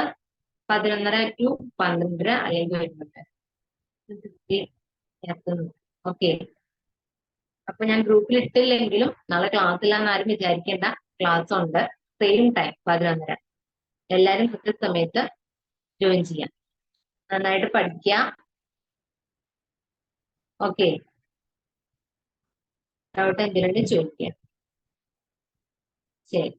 11:30 to 12:30 അല്ലെങ്കിൽ 1:00. ഓക്കെ, അപ്പൊ ഞാൻ ഗ്രൂപ്പിൽ ഇട്ടില്ലെങ്കിലും നാളെ ക്ലാസ് ഇല്ലാന്ന് ആരും വിചാരിക്കേണ്ട. ക്ലാസ് ഉണ്ട്, സെയിം ടൈം 11:30. എല്ലാരും കൃത്യസമയത്ത് ജോയിൻ ചെയ്യാം. നന്നായിട്ട് പഠിക്കുക. ഓക്കെ, ഡൗട്ട് എന്തെങ്കിലും ചോദിക്കാം. ശരി.